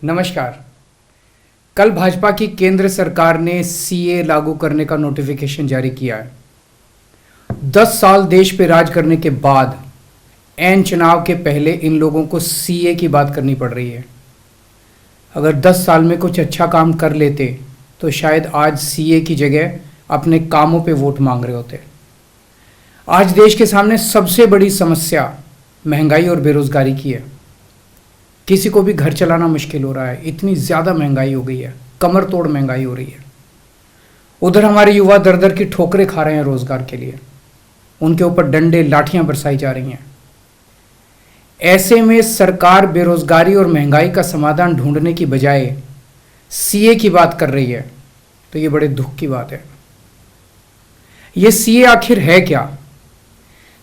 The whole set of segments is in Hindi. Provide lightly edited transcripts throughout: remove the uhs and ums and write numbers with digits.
नमस्कार। कल भाजपा की केंद्र सरकार ने सीए लागू करने का नोटिफिकेशन जारी किया है। 10 साल देश पे राज करने के बाद ऐन चुनाव के पहले इन लोगों को सीए की बात करनी पड़ रही है। अगर 10 साल में कुछ अच्छा काम कर लेते तो शायद आज सीए की जगह अपने कामों पे वोट मांग रहे होते। आज देश के सामने सबसे बड़ी समस्या महंगाई और बेरोजगारी की है। किसी को भी घर चलाना मुश्किल हो रहा है, इतनी ज़्यादा महंगाई हो गई है, कमर तोड़ महंगाई हो रही है। उधर हमारे युवा दर दर की ठोकरें खा रहे हैं रोजगार के लिए, उनके ऊपर डंडे लाठियां बरसाई जा रही हैं। ऐसे में सरकार बेरोजगारी और महंगाई का समाधान ढूंढने की बजाय सीए की बात कर रही है, तो ये बड़े दुख की बात है। ये सीए आखिर है क्या?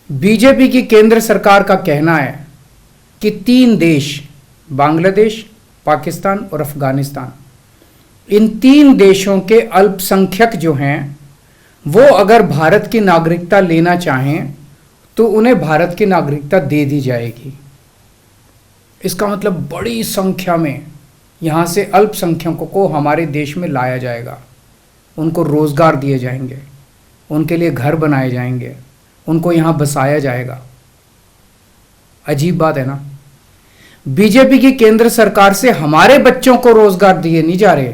बीजेपी की केंद्र सरकार का कहना है कि 3 देश, बांग्लादेश, पाकिस्तान और अफगानिस्तान, इन 3 देशों के अल्पसंख्यक जो हैं वो अगर भारत की नागरिकता लेना चाहें तो उन्हें भारत की नागरिकता दे दी जाएगी। इसका मतलब बड़ी संख्या में यहाँ से अल्पसंख्यकों को हमारे देश में लाया जाएगा, उनको रोजगार दिए जाएंगे, उनके लिए घर बनाए जाएंगे, उनको यहाँ बसाया जाएगा। अजीब बात है ना। बीजेपी की केंद्र सरकार से हमारे बच्चों को रोजगार दिए नहीं जा रहे,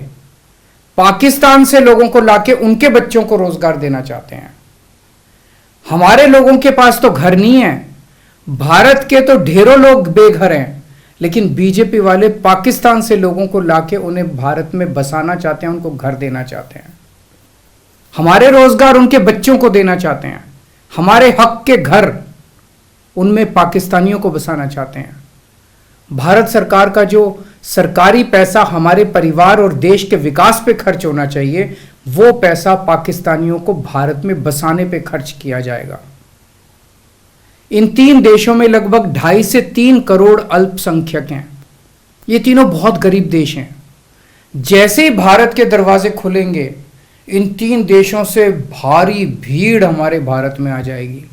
पाकिस्तान से लोगों को लाके उनके बच्चों को रोजगार देना चाहते हैं। हमारे लोगों के पास तो घर नहीं है, भारत के तो ढेरों लोग बेघर हैं, लेकिन बीजेपी वाले पाकिस्तान से लोगों को लाके उन्हें भारत में बसाना चाहते हैं, उनको घर देना चाहते हैं। हमारे रोजगार उनके बच्चों को देना चाहते हैं, हमारे हक के घर उनमें पाकिस्तानियों को बसाना चाहते हैं। भारत सरकार का जो सरकारी पैसा हमारे परिवार और देश के विकास पे खर्च होना चाहिए, वो पैसा पाकिस्तानियों को भारत में बसाने पे खर्च किया जाएगा। इन 3 देशों में लगभग 2.5 से 3 करोड़ अल्पसंख्यक हैं। ये तीनों बहुत गरीब देश हैं। जैसे ही भारत के दरवाजे खुलेंगे, इन 3 देशों से भारी भीड़ हमारे भारत में आ जाएगी।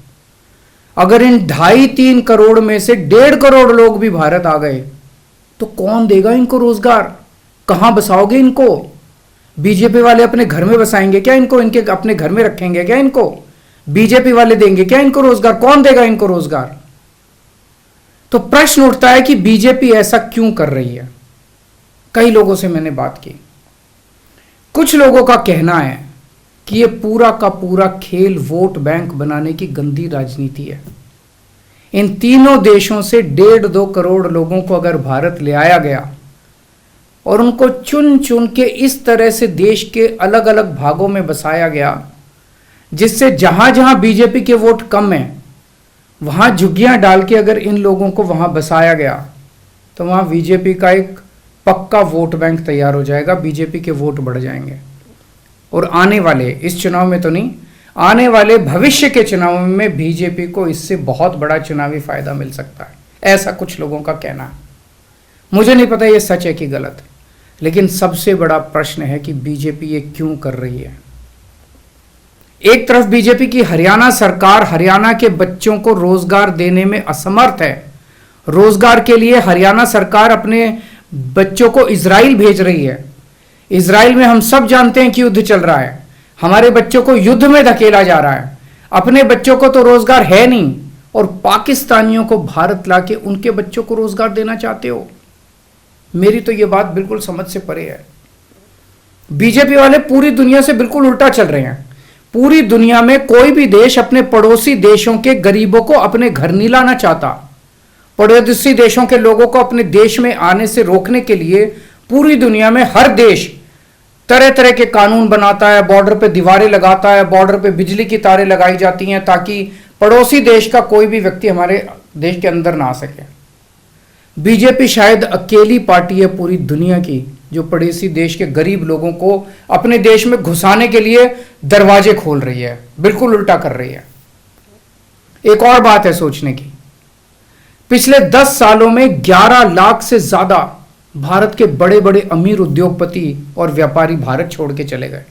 अगर इन 2.5-3 करोड़ में से 1.5 करोड़ लोग भी भारत आ गए तो कौन देगा इनको रोजगार? कहां बसाओगे इनको? बीजेपी वाले अपने घर में बसाएंगे क्या इनको? इनके अपने घर में रखेंगे क्या इनको? बीजेपी वाले देंगे क्या इनको रोजगार? कौन देगा इनको रोजगार? तो प्रश्न उठता है कि बीजेपी ऐसा क्यों कर रही है। कई लोगों से मैंने बात की, कुछ लोगों का कहना है कि ये पूरा का पूरा खेल वोट बैंक बनाने की गंदी राजनीति है। इन तीनों देशों से 1.5-2 करोड़ लोगों को अगर भारत ले आया गया और उनको चुन चुन के इस तरह से देश के अलग अलग भागों में बसाया गया, जिससे जहां जहां बीजेपी के वोट कम हैं वहां झुग्गियां डाल के अगर इन लोगों को वहां बसाया गया तो वहां बीजेपी का एक पक्का वोट बैंक तैयार हो जाएगा, बीजेपी के वोट बढ़ जाएंगे। और आने वाले, इस चुनाव में तो नहीं, आने वाले भविष्य के चुनाव में बीजेपी को इससे बहुत बड़ा चुनावी फायदा मिल सकता है, ऐसा कुछ लोगों का कहना है। मुझे नहीं पता ये सच है कि गलत, लेकिन सबसे बड़ा प्रश्न है कि बीजेपी ये क्यों कर रही है। एक तरफ बीजेपी की हरियाणा सरकार हरियाणा के बच्चों को रोजगार देने में असमर्थ है। रोजगार के लिए हरियाणा सरकार अपने बच्चों को इजराइल भेज रही है। इजराइल में हम सब जानते हैं कि युद्ध चल रहा है, हमारे बच्चों को युद्ध में धकेला जा रहा है। अपने बच्चों को तो रोजगार है नहीं और पाकिस्तानियों को भारत लाके उनके बच्चों को रोजगार देना चाहते हो। मेरी तो यह बात बिल्कुल समझ से परे है। बीजेपी वाले पूरी दुनिया से बिल्कुल उल्टा चल रहे हैं। पूरी दुनिया में कोई भी देश अपने पड़ोसी देशों के गरीबों को अपने घर नहीं लाना चाहता। पड़ोसी देशों के लोगों को अपने देश में आने से रोकने के लिए पूरी दुनिया में हर देश तरह तरह के कानून बनाता है, बॉर्डर पे दीवारें लगाता है, बॉर्डर पे बिजली की तारें लगाई जाती हैं ताकि पड़ोसी देश का कोई भी व्यक्ति हमारे देश के अंदर ना आ सके। बीजेपी शायद अकेली पार्टी है पूरी दुनिया की जो पड़ोसी देश के गरीब लोगों को अपने देश में घुसाने के लिए दरवाजे खोल रही है, बिल्कुल उल्टा कर रही है। एक और बात है सोचने की, पिछले 10 सालों में 11 लाख से ज्यादा भारत के बड़े बड़े अमीर उद्योगपति और व्यापारी भारत छोड़ के चले गए।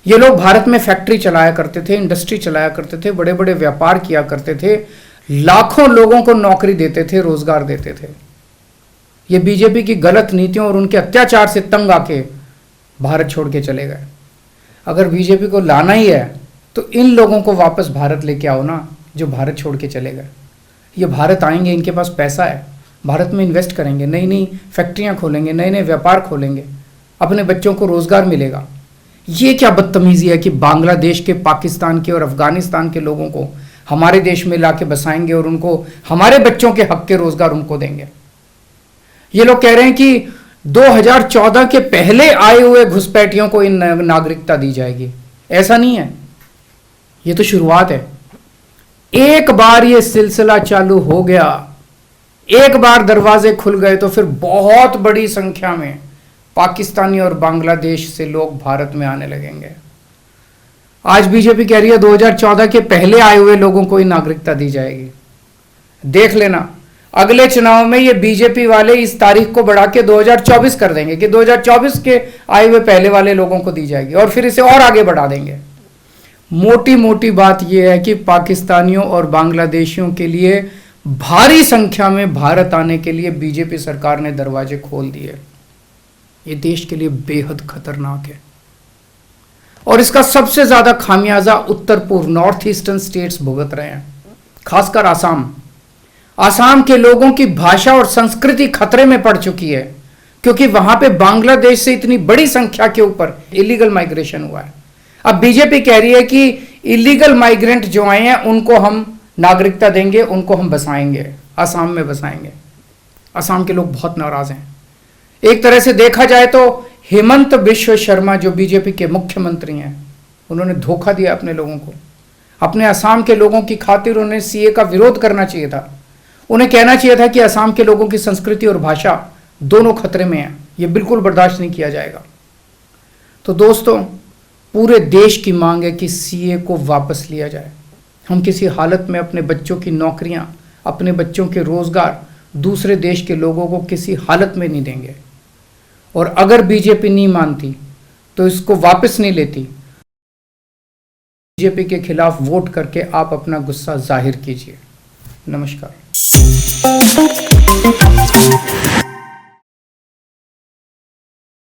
ये लोग भारत में फैक्ट्री चलाया करते थे, इंडस्ट्री चलाया करते थे, बड़े बड़े व्यापार किया करते थे, लाखों लोगों को नौकरी देते थे, रोजगार देते थे। ये बीजेपी की गलत नीतियों और उनके अत्याचार से तंग आके भारत छोड़ के चले गए। अगर बीजेपी को लाना ही है तो इन लोगों को वापस भारत लेके आओ ना, जो भारत छोड़ के चले गए। ये भारत आएंगे, इनके पास पैसा है, भारत में इन्वेस्ट करेंगे, नई नई फैक्ट्रियां खोलेंगे, नए नए व्यापार खोलेंगे, अपने बच्चों को रोजगार मिलेगा। ये क्या बदतमीजी है कि बांग्लादेश के, पाकिस्तान के और अफगानिस्तान के लोगों को हमारे देश में लाके बसाएंगे और उनको हमारे बच्चों के हक के रोजगार उनको देंगे। ये लोग कह रहे हैं कि 2014 के पहले आए हुए घुसपैठियों को इन नागरिकता दी जाएगी। ऐसा नहीं है, ये तो शुरुआत है। एक बार ये सिलसिला चालू हो गया, एक बार दरवाजे खुल गए तो फिर बहुत बड़ी संख्या में पाकिस्तानी और बांग्लादेश से लोग भारत में आने लगेंगे। आज बीजेपी कह रही है 2014 के पहले आए हुए लोगों को ही नागरिकता दी जाएगी। देख लेना, अगले चुनाव में ये बीजेपी वाले इस तारीख को बढ़ा के 2024 कर देंगे कि 2024 के आए हुए पहले वाले लोगों को दी जाएगी, और फिर इसे और आगे बढ़ा देंगे। मोटी मोटी बात यह है कि पाकिस्तानियों और बांग्लादेशियों के लिए भारी संख्या में भारत आने के लिए बीजेपी सरकार ने दरवाजे खोल दिए। ये देश के लिए बेहद खतरनाक है, और इसका सबसे ज्यादा खामियाजा उत्तर पूर्व, नॉर्थ ईस्टर्न स्टेट्स भुगत रहे हैं, खासकर आसाम। आसाम के लोगों की भाषा और संस्कृति खतरे में पड़ चुकी है, क्योंकि वहां पे बांग्लादेश से इतनी बड़ी संख्या के ऊपर इलीगल माइग्रेशन हुआ है। अब बीजेपी कह रही है कि इलीगल माइग्रेंट जो आए हैं उनको हम नागरिकता देंगे, उनको हम बसाएंगे, आसाम में बसाएंगे। आसाम के लोग बहुत नाराज हैं। एक तरह से देखा जाए तो हेमंत बिश्व शर्मा जो बीजेपी के मुख्यमंत्री हैं, उन्होंने धोखा दिया अपने लोगों को। अपने असम के लोगों की खातिर उन्हें सीए का विरोध करना चाहिए था। उन्हें कहना चाहिए था कि असम के लोगों की संस्कृति और भाषा दोनों खतरे में है, ये बिल्कुल बर्दाश्त नहीं किया जाएगा। तो दोस्तों, पूरे देश की मांग है कि सीए को वापस लिया जाए। हम किसी हालत में अपने बच्चों की नौकरियां, अपने बच्चों के रोजगार दूसरे देश के लोगों को किसी हालत में नहीं देंगे। और अगर बीजेपी नहीं मानती तो इसको वापस नहीं लेती, बीजेपी के खिलाफ वोट करके आप अपना गुस्सा जाहिर कीजिए। नमस्कार।